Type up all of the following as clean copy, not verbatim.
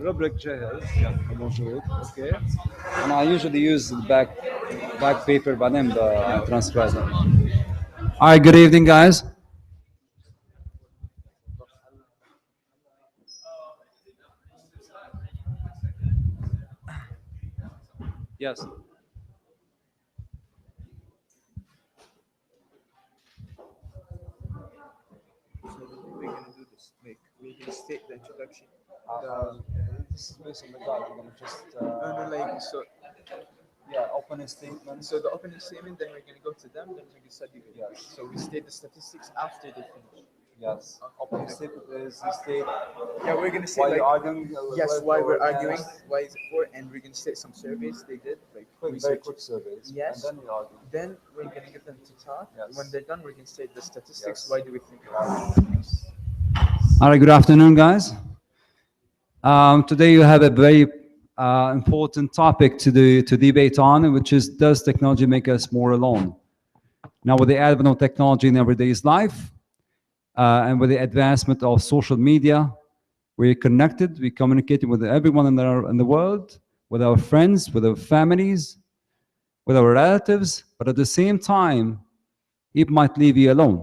rubric جاهز موجود اوكي. and I usually use the back paper بعدين transcribe. All right, good evening guys. Yes. We're gonna do this. We're gonna state the introduction. This is based on the guide. I'm gonna just So opening statement. so the opening statement, then we're gonna go to them, then we're gonna study it. Yes. So we state the statistics after they finish. Yes. Opening statement is you state Yeah, we're gonna say why like you're arguing. yes, why we're arguing, against. why is it for, and we're gonna state some surveys they did, like Very research. quick surveys. Yes. And then we argue. Then we're gonna get them to talk. Yes. When they're done, we're gonna state the statistics. Yes. Why do we think? All right, good afternoon, guys. Today you have a very important topic to debate on, which is, does technology make us more alone? Now, with the advent of technology in everyday's life, and with the advancement of social media, we're connected, we're communicating with everyone in the world, with our friends, with our families, with our relatives, but at the same time, it might leave you alone.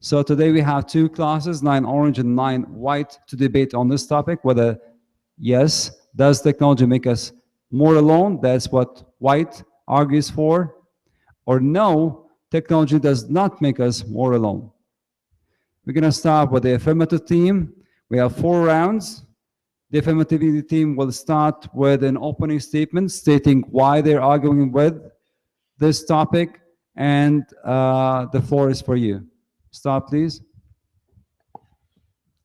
So today we have two classes, 9 orange and 9 white, to debate on this topic, whether, yes, does technology make us more alone? That's what white argues for. Or no, technology does not make us more alone. We're going to start with the affirmative team. We have 4 rounds. The affirmative team will start with an opening statement stating why they're arguing with this topic, and the floor is for you. Start, please.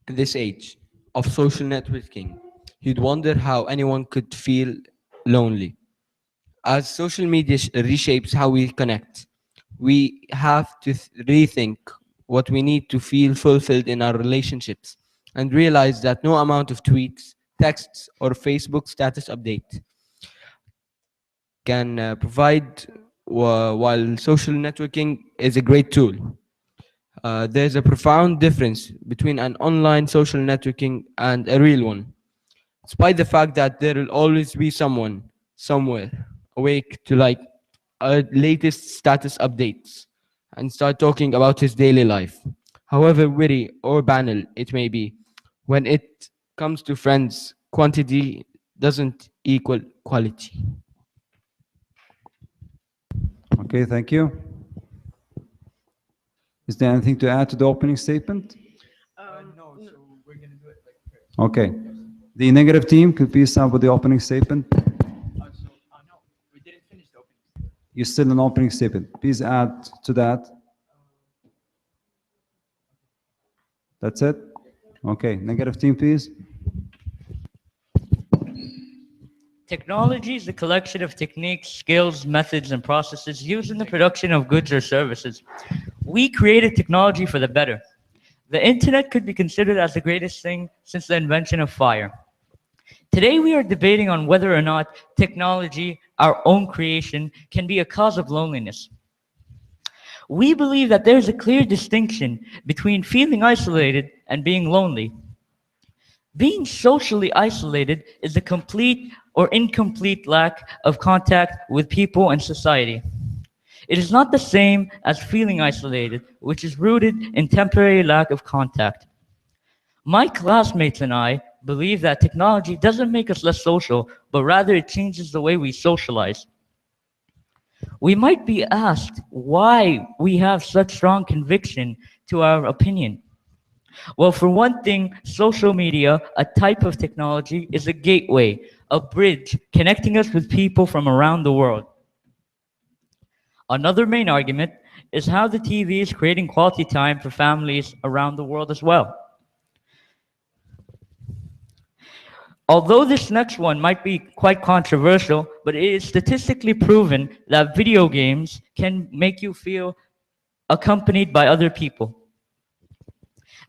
In this age of social networking, you'd wonder how anyone could feel lonely. As social media reshapes how we connect, we have to rethink what we need to feel fulfilled in our relationships, and realize that no amount of tweets, texts, or Facebook status update can provide, while social networking is a great tool. There's a profound difference between an online social networking and a real one, despite the fact that there will always be someone somewhere awake to like latest status updates and start talking about his daily life, however witty or banal it may be. When it comes to friends, quantity doesn't equal quality. Okay, thank you. Is there anything to add to the opening statement? No, so we're gonna do it like first. Okay. The negative team, could please start with the opening statement? No, we didn't finish the opening statement. You still an opening statement. Please add to that. That's it? Okay. Negative team, please. Technology is a collection of techniques, skills, methods, and processes used in the production of goods or services. We created technology for the better. The internet could be considered as the greatest thing since the invention of fire. Today we are debating on whether or not technology, our own creation, can be a cause of loneliness. We believe that there is a clear distinction between feeling isolated and being lonely. Being socially isolated is a complete or incomplete lack of contact with people and society. It is not the same as feeling isolated, which is rooted in temporary lack of contact. My classmates and I believe that technology doesn't make us less social, but rather it changes the way we socialize. We might be asked why we have such strong conviction to our opinion. Well, for one thing, social media, a type of technology, is a gateway, a bridge connecting us with people from around the world. Another main argument is how the TV is creating quality time for families around the world as well. Although this next one might be quite controversial, but it is statistically proven that video games can make you feel accompanied by other people.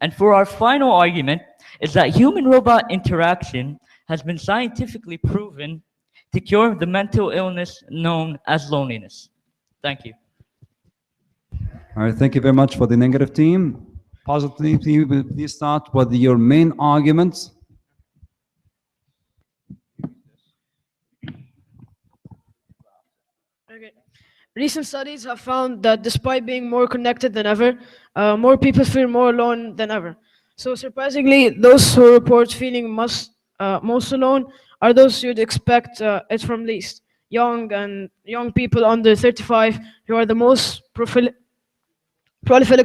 And for our final argument is that human-robot interaction has been scientifically proven to cure the mental illness known as loneliness. Thank you. All right, thank you very much for the negative team. Positive team, please start with your main arguments. Okay. Recent studies have found that despite being more connected than ever, more people feel more alone than ever. So surprisingly, those who report feeling most alone are those you'd expect it from least. Young people under 35 who are the most prolific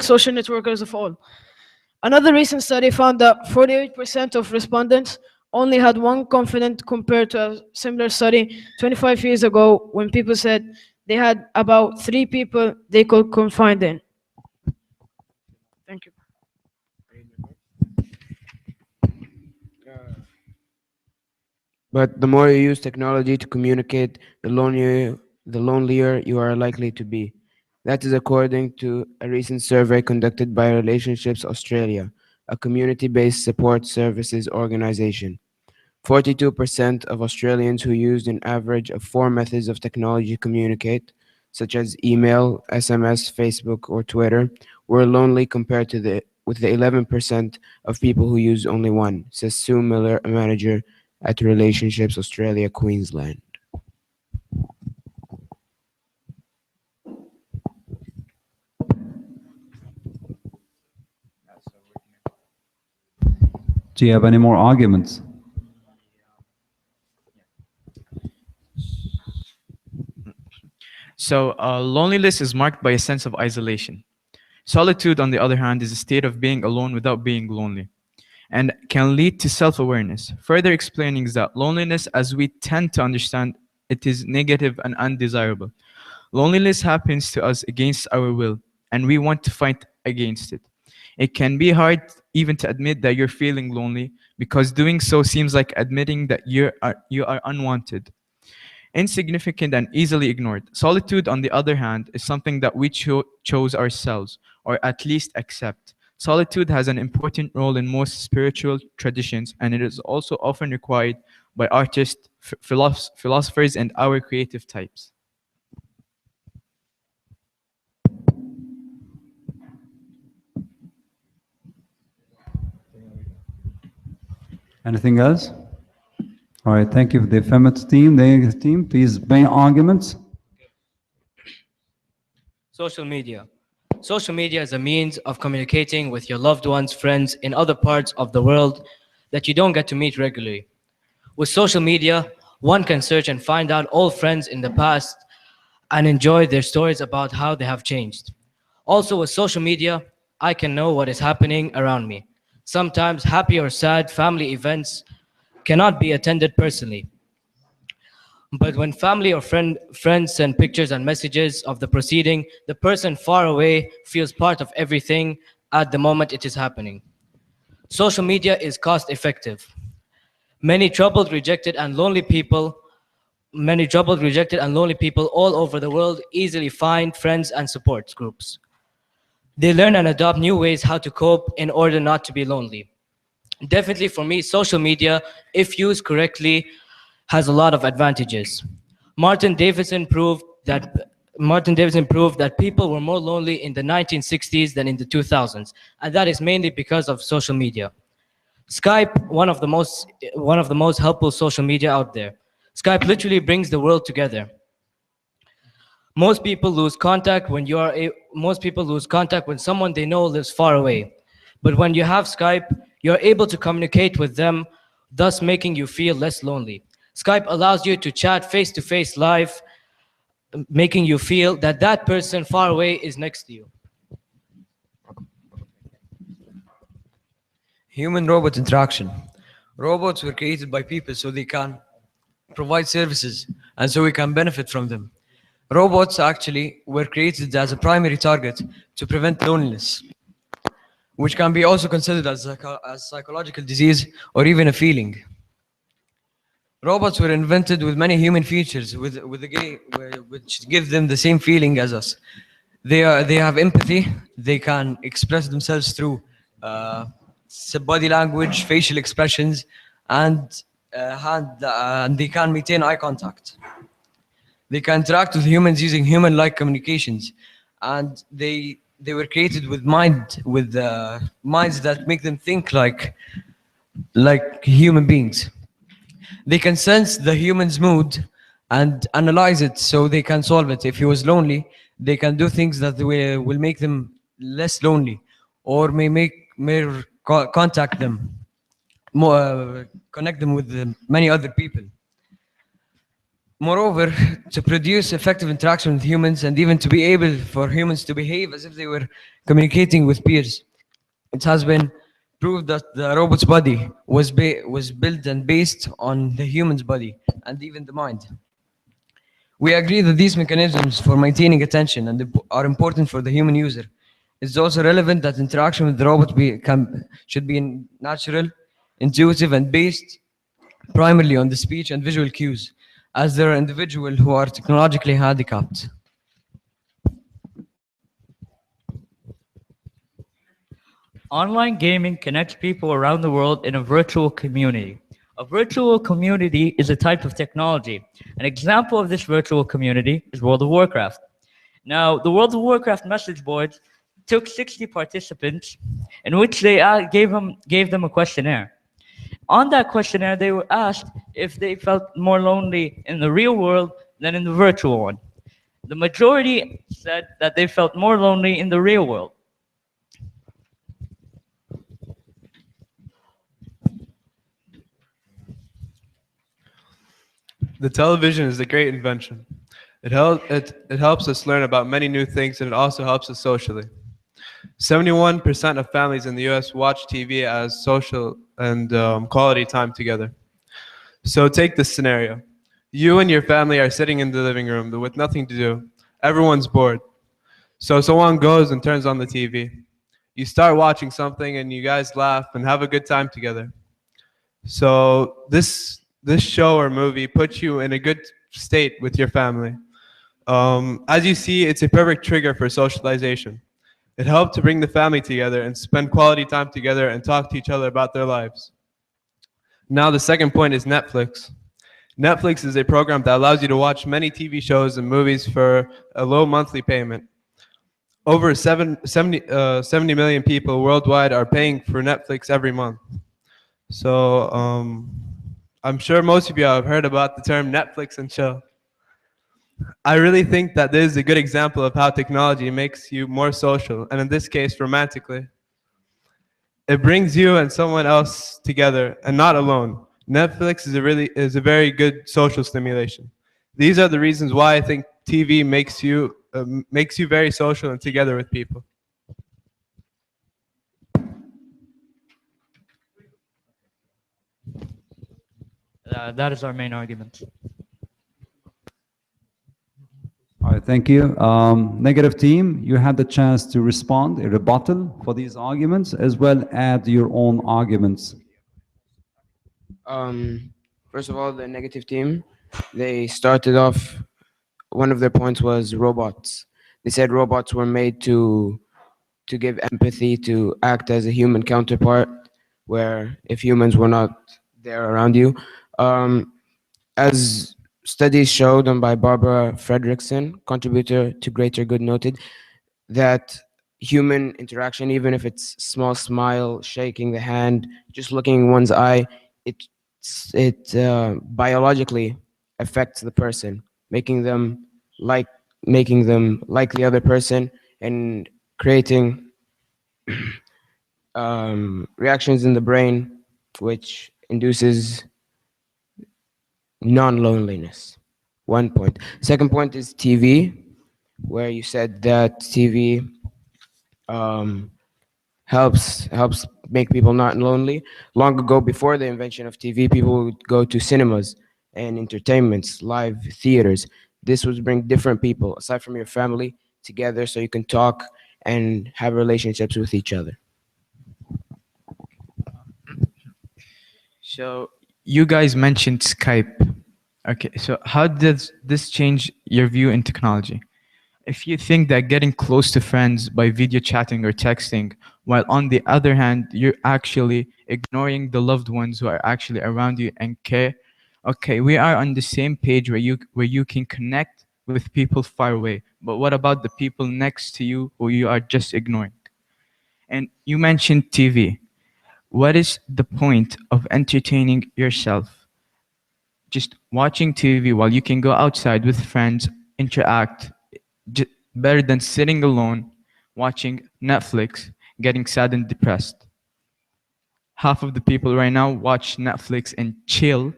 social networkers of all. Another recent study found that 48% of respondents only had one confidant compared to a similar study 25 years ago when people said they had about 3 people they could confide in. Thank you. But the more you use technology to communicate, the lonelier you are likely to be. That is according to a recent survey conducted by Relationships Australia, a community-based support services organization. 42% of Australians who used an average of 4 methods of technology to communicate, such as email, SMS, Facebook, or Twitter, were lonely compared to with the 11% of people who use only one, says Sue Miller, a manager at Relationships Australia, Queensland. Do you have any more arguments? So, loneliness is marked by a sense of isolation. Solitude, on the other hand, is a state of being alone without being lonely, and can lead to self-awareness, further explaining that loneliness, as we tend to understand, it is negative and undesirable. Loneliness happens to us against our will, and we want to fight against it. It can be hard even to admit that you're feeling lonely, because doing so seems like admitting that you are unwanted, insignificant, and easily ignored. Solitude, on the other hand, is something that we chose ourselves, or at least accept. Solitude has an important role in most spiritual traditions, and it is also often required by artists, philosophers, and our creative types. Anything else? All right, thank you for the affirmative team. The negative team, please, main arguments. Social media. Social media is a means of communicating with your loved ones, friends in other parts of the world that you don't get to meet regularly. With social media, one can search and find out old friends in the past and enjoy their stories about how they have changed. Also, with social media, I can know what is happening around me. Sometimes happy or sad family events cannot be attended personally. But when family or friends send pictures and messages of the proceeding, the person far away feels part of everything at the moment it is happening. Social media is cost effective. Many troubled, rejected, and lonely people all over the world easily find friends and support groups. They learn and adopt new ways how to cope in order not to be lonely. Definitely for me, social media, if used correctly, has a lot of advantages. Martin Davidson proved that people were more lonely in the 1960s than in the 2000s, and that is mainly because of social media. Skype, one of the most helpful social media out there. Skype literally brings the world together. Most people lose contact when someone they know lives far away. But when you have Skype, you're able to communicate with them, thus making you feel less lonely. Skype allows you to chat face-to-face live, making you feel that that person far away is next to you. Human-robot interaction. Robots were created by people so they can provide services and so we can benefit from them. Robots actually were created as a primary target to prevent loneliness, which can be also considered as a psychological disease or even a feeling. Robots were invented with many human features, which give them the same feeling as us. They have empathy. They can express themselves through body language, facial expressions, and and they can maintain eye contact. They can interact with humans using human-like communications, and they were created with minds that make them think like human beings. They can sense the human's mood and analyze it so they can solve it. If he was lonely, they can do things that will make them less lonely, or may contact them, more connect them with many other people. Moreover, to produce effective interaction with humans and even to be able for humans to behave as if they were communicating with peers, it has been proved that the robot's body was built and based on the human's body and even the mind. We agree that these mechanisms for maintaining attention are important for the human user. It's also relevant that interaction with the robot should be natural, intuitive, and based primarily on the speech and visual cues, as there are individuals who are technologically handicapped. Online gaming connects people around the world in a virtual community. A virtual community is a type of technology. An example of this virtual community is World of Warcraft. Now, the World of Warcraft message boards took 60 participants in which they gave them a questionnaire. On that questionnaire, they were asked if they felt more lonely in the real world than in the virtual one. The majority said that they felt more lonely in the real world. The television is a great invention. It helps us learn about many new things, and it also helps us socially. 71% of families in the US watch TV as social and quality time together. So take this scenario. You and your family are sitting in the living room with nothing to do. Everyone's bored. So someone goes and turns on the TV. You start watching something and you guys laugh and have a good time together. So this show or movie puts you in a good state with your family. As you see, it's a perfect trigger for socialization. It helped to bring the family together and spend quality time together and talk to each other about their lives. Now the second point is Netflix. Netflix is a program that allows you to watch many TV shows and movies for a low monthly payment. Over 70 million people worldwide are paying for Netflix every month. So I'm sure most of you have heard about the term Netflix and chill. I really think that this is a good example of how technology makes you more social, and in this case, romantically. It brings you and someone else together and not alone. Netflix is a very good social stimulation. These are the reasons why I think TV makes you very social and together with people. That is our main argument. All right, thank you. Negative team, you had the chance to respond, a rebuttal for these arguments, as well add your own arguments. First of all, the negative team, they started off, one of their points was robots. They said robots were made to give empathy, to act as a human counterpart, where if humans were not there around you. As studies showed, done by Barbara Fredrickson, contributor to Greater Good, noted that human interaction, even if it's small smile, shaking the hand, just looking in one's eye, it biologically affects the person, making them like the other person and creating reactions in the brain which induces non-loneliness. One point. Second point is TV, where you said that TV helps make people not lonely. Long ago, before the invention of TV, people would go to cinemas and entertainments, live theaters. This would bring different people, aside from your family, together so you can talk and have relationships with each other. So you guys mentioned Skype. Okay, so how does this change your view in technology? If you think that getting close to friends by video chatting or texting, while on the other hand, you're actually ignoring the loved ones who are actually around you and care, okay, we are on the same page where you can connect with people far away. But what about the people next to you who you are just ignoring? And you mentioned TV. What is the point of entertaining yourself? Just watching TV while you can go outside with friends, interact, better than sitting alone, watching Netflix, getting sad and depressed. Half of the people right now watch Netflix and chill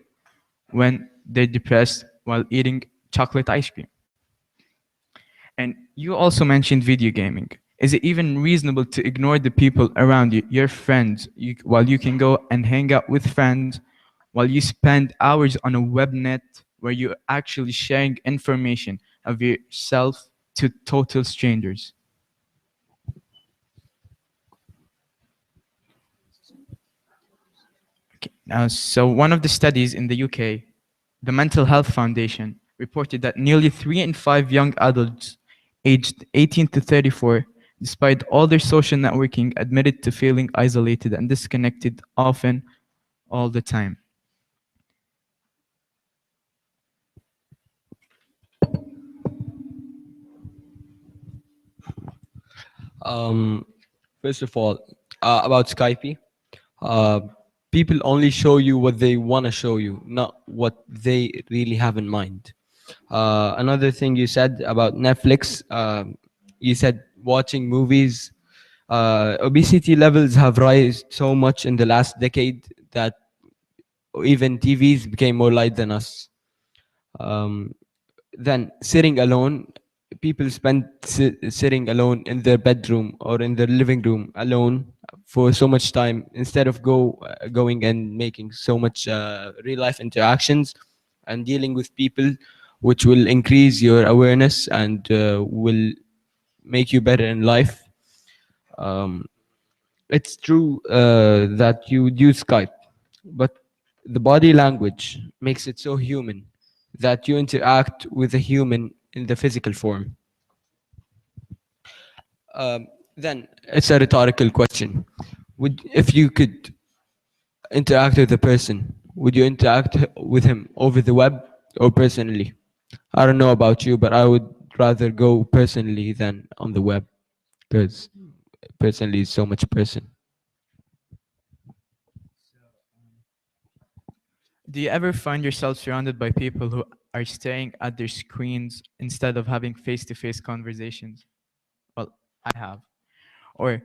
when they're depressed while eating chocolate ice cream. And you also mentioned video gaming. Is it even reasonable to ignore the people around you, your friends, while you can go and hang out with friends, while you spend hours on a web net where you're actually sharing information of yourself to total strangers? Okay. So one of the studies in the UK, the Mental Health Foundation, reported that nearly 3 in 5 young adults aged 18 to 34, despite all their social networking, admitted to feeling isolated and disconnected often all the time. First of all, about Skype, uh, people only show you what they want to show you, not what they really have in mind. Another thing you said about Netflix, you said watching movies. Obesity levels have risen so much in the last decade that even TVs became more light than us. Um, then sitting alone, people spend sitting alone in their bedroom or in their living room alone for so much time instead of going and making so much real life interactions and dealing with people, which will increase your awareness and will make you better in life. um, it's true that you would use Skype, but the body language makes it so human that you interact with a human in the physical form. Then it's a rhetorical question. If you could interact with a person, would you interact with him over the web or personally? I don't know about you, but I would rather go personally than on the web, because personally is so much person. Do you ever find yourself surrounded by people who are staring at their screens instead of having face-to-face conversations? Well, I have. Or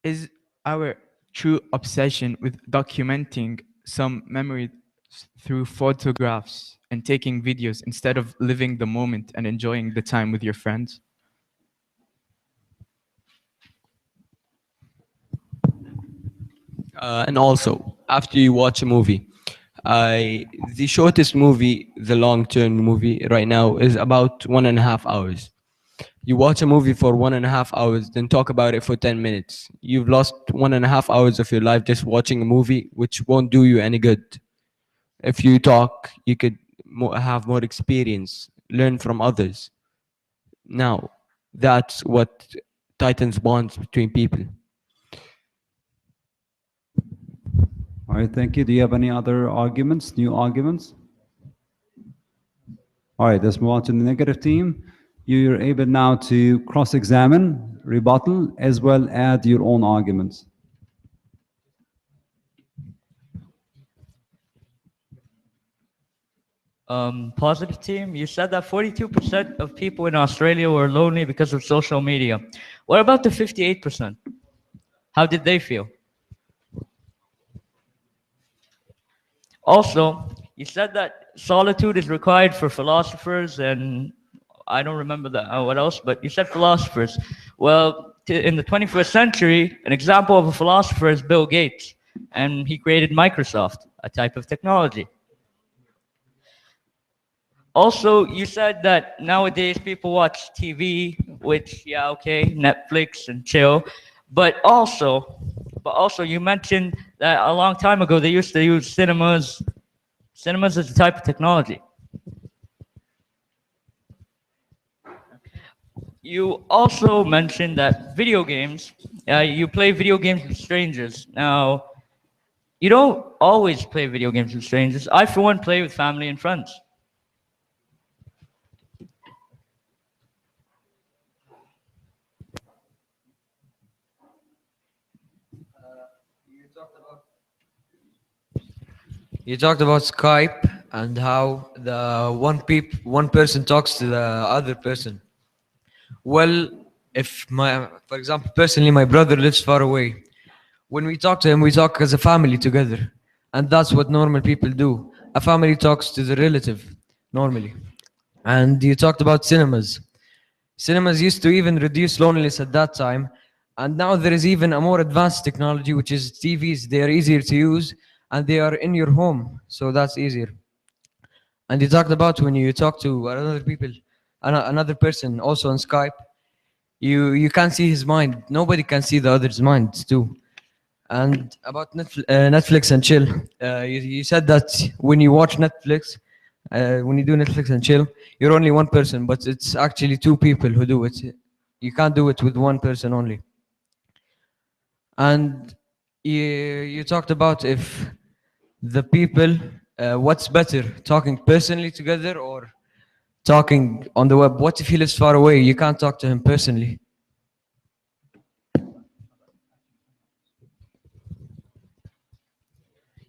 is our true obsession with documenting some memories through photographs and taking videos instead of living the moment and enjoying the time with your friends? And also, after you watch a movie, the shortest movie, the long-term movie right now is about 1.5 hours. You watch a movie for 1.5 hours, then talk about it for 10 minutes. You've lost 1.5 hours of your life just watching a movie, which won't do you any good. If you talk, you could have more experience, learn from others. Now, that's what tightens bonds between people. All right, thank you. Do you have any other arguments, new arguments? All right, let's move on to the negative team. You're able now to cross-examine, rebuttal, as well as your own arguments. Positive team, you said that 42% of people in Australia were lonely because of social media. What about the 58%? How did they feel? Also, you said that solitude is required for philosophers, and I don't remember what else, but you said philosophers. Well, in the 21st century, an example of a philosopher is Bill Gates, and he created Microsoft, a type of technology. Also, you said that nowadays people watch TV, which, yeah, okay, Netflix and chill, but also you mentioned that a long time ago they used to use cinemas. Cinemas is a type of technology. You also mentioned that video games, you play video games with strangers. Now, you don't always play video games with strangers. I, for one, play with family and friends. You talked about Skype and how the one person talks to the other person. Well, if for example, personally, my brother lives far away. When we talk to him, we talk as a family together, and that's what normal people do. A family talks to the relative normally. And you talked about cinemas. Cinemas used to even reduce loneliness at that time, and now there is even a more advanced technology, which is TVs. They are easier to use, and they are in your home, so that's easier. And you talked about when you talk to another person, also on Skype, you can't see his mind. Nobody can see the other's mind too. And about Netflix and chill, you said that when you watch Netflix, when you do Netflix and chill, you're only one person, but it's actually two people who do it. You can't do it with one person only. And you talked about if the people, what's better, talking personally together or talking on the web? What if he lives far away? You can't talk to him personally.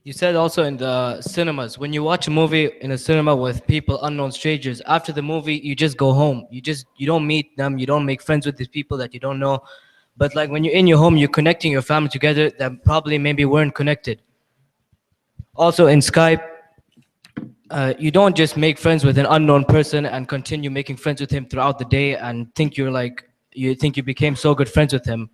You said also in the cinemas, when you watch a movie in a cinema with people, unknown strangers, after the movie, you just go home. You don't meet them. You don't make friends with these people that you don't know. But like when you're in your home, you're connecting your family together that probably maybe weren't connected. Also in Skype, you don't just make friends with an unknown person and continue making friends with him throughout the day and think you think you became so good friends with him.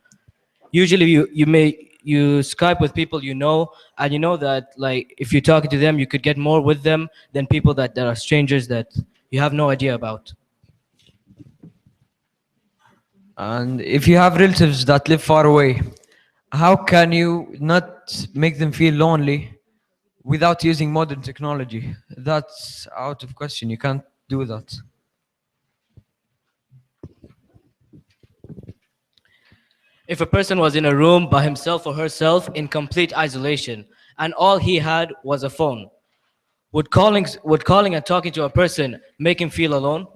Usually you Skype with people you know, and you know that like if you're talking to them, you could get more with them than people that are strangers that you have no idea about. And if you have relatives that live far away, how can you not make them feel lonely without using modern technology? That's out of question. You can't do that. If a person was in a room by himself or herself in complete isolation and all he had was a phone, would calling and talking to a person make him feel alone?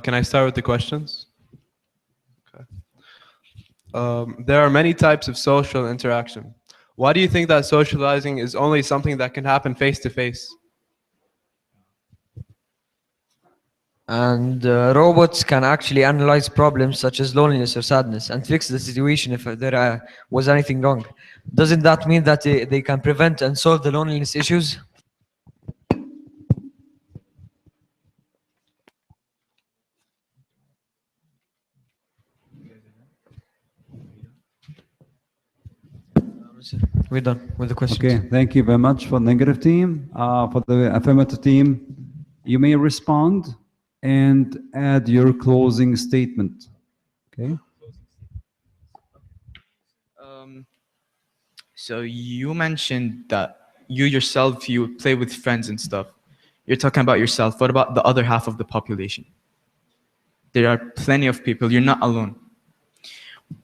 Can I start with the questions? Okay. There are many types of social interaction. Why do you think that socializing is only something that can happen face to face? And robots can actually analyze problems such as loneliness or sadness and fix the situation if there was anything wrong. Doesn't that mean that they can prevent and solve the loneliness issues? We're done with the questions. Okay, thank you very much for the negative team. For the affirmative team, you may respond and add your closing statement. Okay. So you mentioned that you yourself, you play with friends and stuff. You're talking about yourself. What about the other half of the population? There are plenty of people. You're not alone.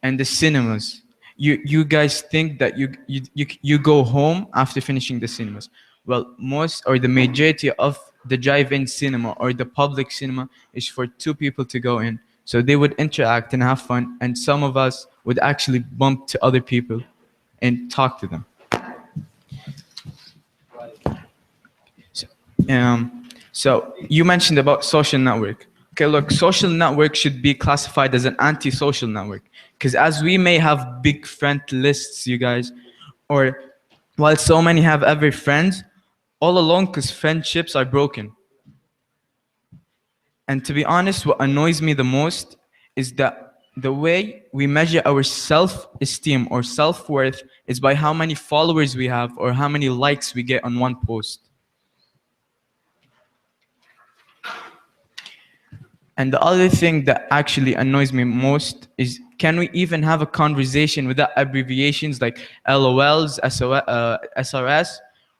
And the cinemas, you guys think that you go home after finishing the cinemas. Well, most or the majority of the drive-in cinema or the public cinema is for two people to go in. So they would interact and have fun, and some of us would actually bump to other people and talk to them. So you mentioned about social network. Okay, look, social network should be classified as an anti-social network, because as we may have big friend lists, you guys, or while so many have every friend, all along because friendships are broken. And to be honest, what annoys me the most is that the way we measure our self-esteem or self-worth is by how many followers we have or how many likes we get on one post. And the other thing that actually annoys me most is Can we even have a conversation without abbreviations like LOLs, SRS?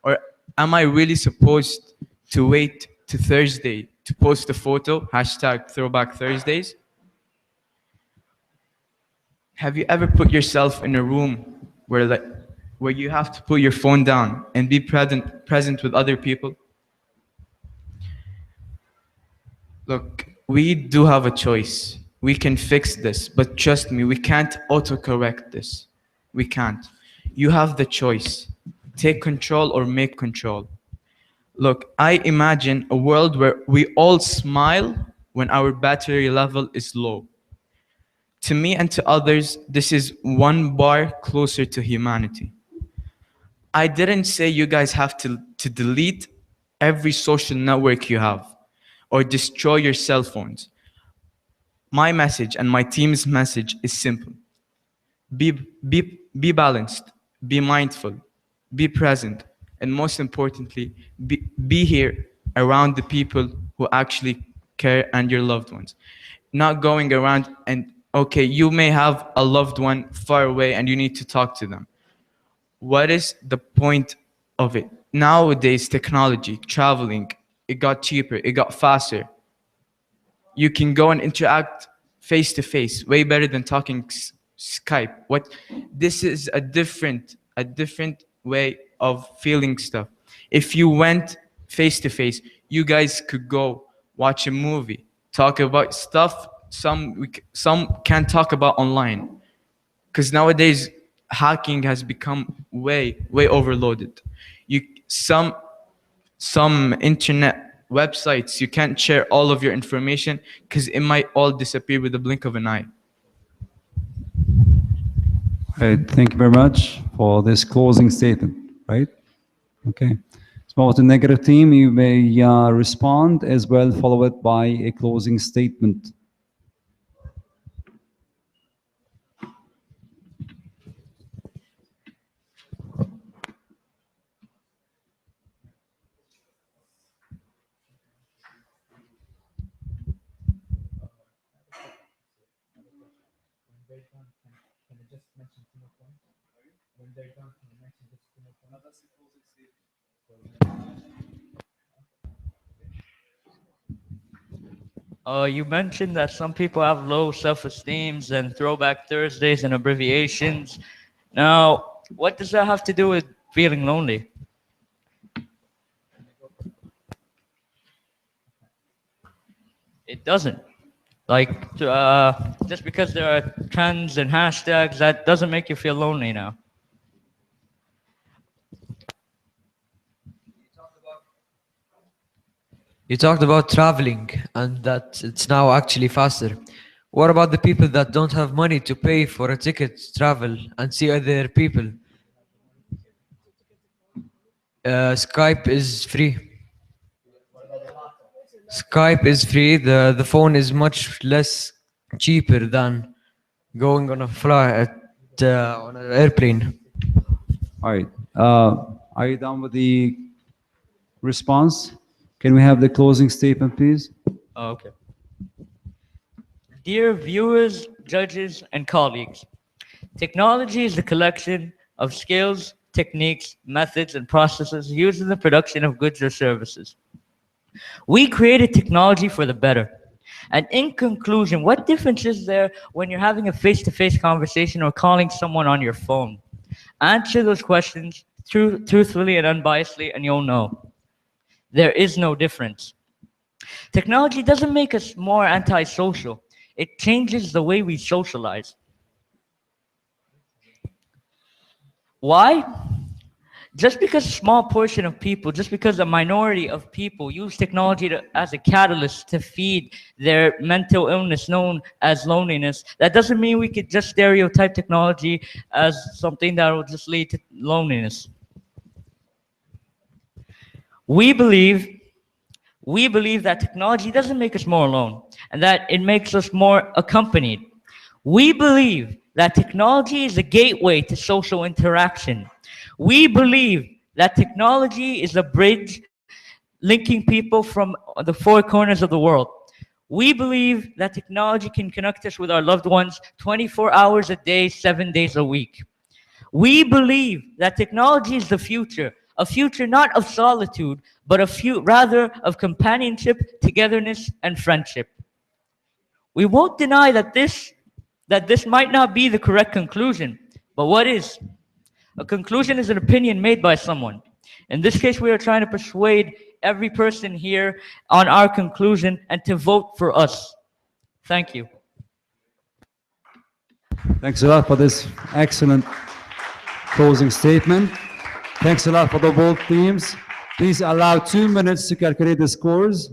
Or am I really supposed to wait to Thursday to post a photo, hashtag Throwback Thursdays? Have you ever put yourself in a room where you have to put your phone down and be present with other people? Look, we do have a choice. We can fix this, but trust me, we can't autocorrect this. We can't. You have the choice. Take control or make control. Look, I imagine a world where we all smile when our battery level is low. To me and to others, this is one bar closer to humanity. I didn't say you guys have to delete every social network you have or destroy your cell phones. My message and my team's message is simple. Be balanced, be mindful, be present, and most importantly, be here around the people who actually care and your loved ones. Not going around and, okay, you may have a loved one far away and you need to talk to them. What is the point of it? Nowadays, technology, traveling, it got cheaper, it got faster. You can go and interact face to face, way better than talking Skype. This is a different way of feeling stuff. If you went face to face, you guys could go watch a movie, talk about stuff some can't talk about online, because nowadays hacking has become way overloaded. Some internet websites, you can't share all of your information because it might all disappear with the blink of an eye. Right, thank you very much for this closing statement, right? Okay. So to the negative team, you may respond as well, follow it by a closing statement. You mentioned that some people have low self-esteems and throwback Thursdays and abbreviations. Now, what does that have to do with feeling lonely? It doesn't. Like, just because there are trends and hashtags, that doesn't make you feel lonely now. You talked about traveling and that it's now actually faster. What about the people that don't have money to pay for a ticket to travel and see other people? Skype is free. Skype is free. The phone is much less cheaper than going on a flight on an airplane. All right. Are you done with the response? Can we have the closing statement, please? Okay. Dear viewers, judges, and colleagues, technology is the collection of skills, techniques, methods, and processes used in the production of goods or services. We created technology for the better. And in conclusion, what difference is there when you're having a face-to-face conversation or calling someone on your phone? Answer those questions truthfully and unbiasedly, and you'll know. There is no difference. Technology doesn't make us more antisocial. It changes the way we socialize. Why? Just because a small portion of people, just because a minority of people use technology as a catalyst to feed their mental illness known as loneliness, that doesn't mean we could just stereotype technology as something that will just lead to loneliness. We believe that technology doesn't make us more alone and that it makes us more accompanied. We believe that technology is a gateway to social interaction. We believe that technology is a bridge linking people from the four corners of the world. We believe that technology can connect us with our loved ones 24 hours a day, 7 days a week. We believe that technology is the future, a future not of solitude, but rather of companionship, togetherness, and friendship. We won't deny that this might not be the correct conclusion, but what is? A conclusion is an opinion made by someone. In this case, we are trying to persuade every person here on our conclusion and to vote for us. Thank you. Thanks a lot for this excellent closing statement. Thanks a lot for the both teams. Please allow 2 minutes to calculate the scores.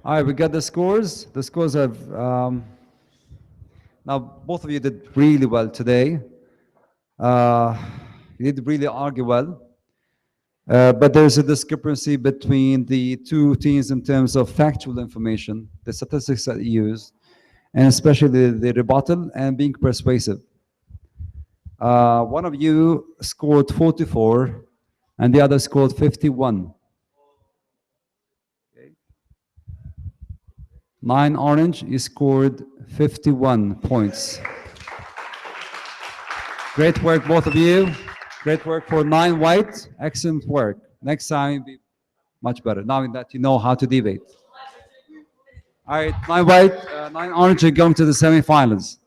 All right, we got the scores. The scores have, now both of you did really well today. You did really argue well. But there's a discrepancy between the two teams in terms of factual information, the statistics that you use, and especially the rebuttal and being persuasive. One of you scored 44 and the other scored 51. 9 orange, you scored 51 points. Great work, both of you. Great work for 9 white. Excellent work. Next time, be much better, now that you know how to debate. All right, 9 white, 9 orange are going to the semifinals.